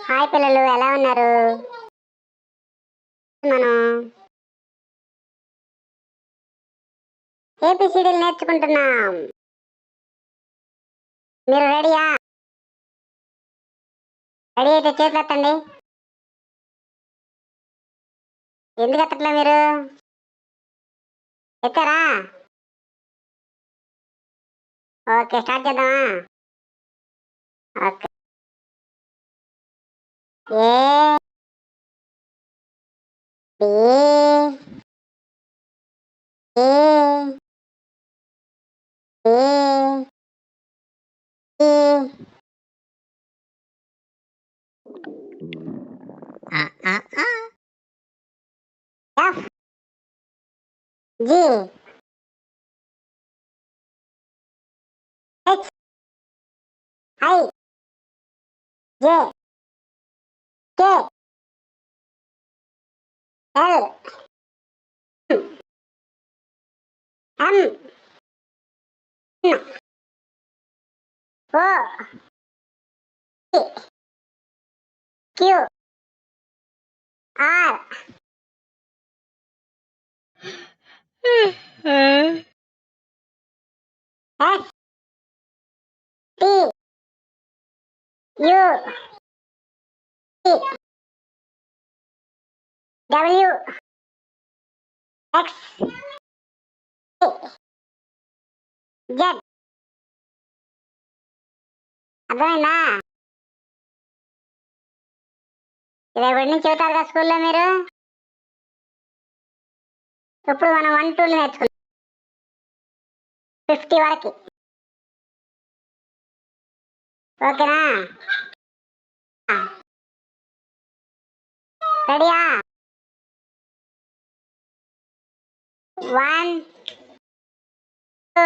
Hi పిల్లలు, ఎలా ఉన్నారు? మనం ఏబిసిడీలు నేర్చుకుంటున్నాం. మీరు రెడీయా? రెడీ అయితే చేతులు ఎత్తండి. ఎందుకు ఎత్తట్లే మీరు? ఎత్తారా? ఓకే, స్టార్ట్ చేద్దామా? Okay. A B A A E ఆ ఆ ఆ F G H I J K L M N O P Q R S T U V W X Z. అర్థమైందా? రేపటి నుంచి చెబుతారు కదా స్కూల్లో మీరు. ఇప్పుడు మనం 1 2 నేర్చుకున్నాం 50 వరకు. ఓకేనా? రెడీయా? 1 2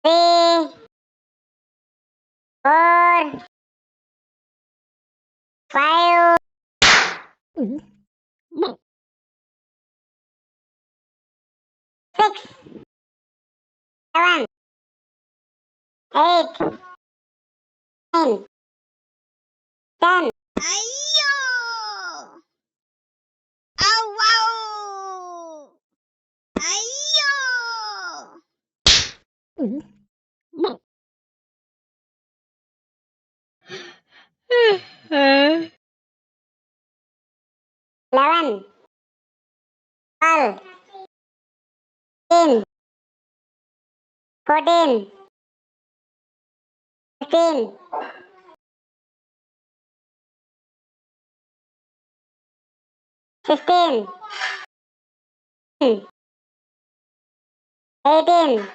3 4 5 6 7 8 9 10. అయ్యో అవ్వౌ అయ్యో 11 12 13 14 15 16 18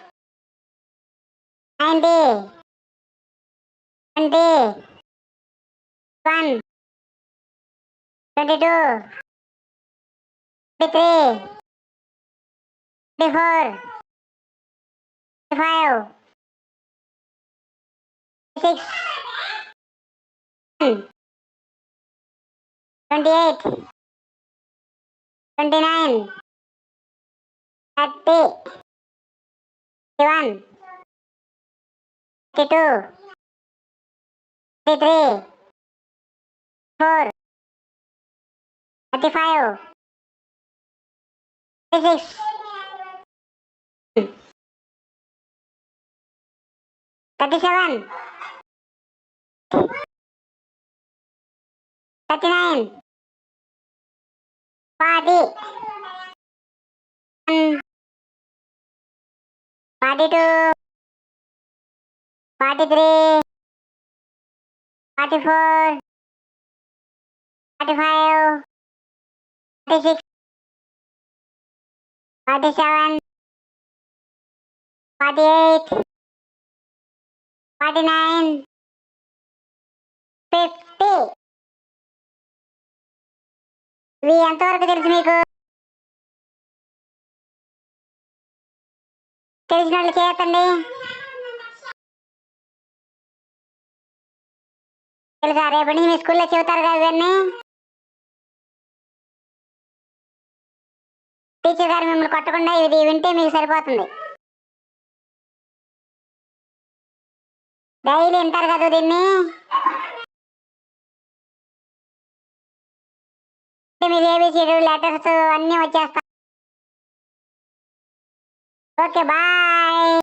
19 20 21 22 23 24 25 26 28 29 30 31 32 33 4 35 36 37 39 40 42 43 44 45 46 47 48 49 50. ఇవి ఎంతవరకు తెలుసు మీకు? తెలిసిన వాళ్ళు చేయకండి. తెలుసా? రేపటి నుంచి మీ స్కూల్లో చెబుతారు కదా ఇవన్నీ. టీచర్ గారు మిమ్మల్ని కొట్టకుండా ఇది వింటే మీకు సరిపోతుంది. డైలీ వింటారు కదా దీన్ని. మీకు ఏబిసిడి లెటర్స్ అన్నీ వచ్చేస్తాయి. Okay bye.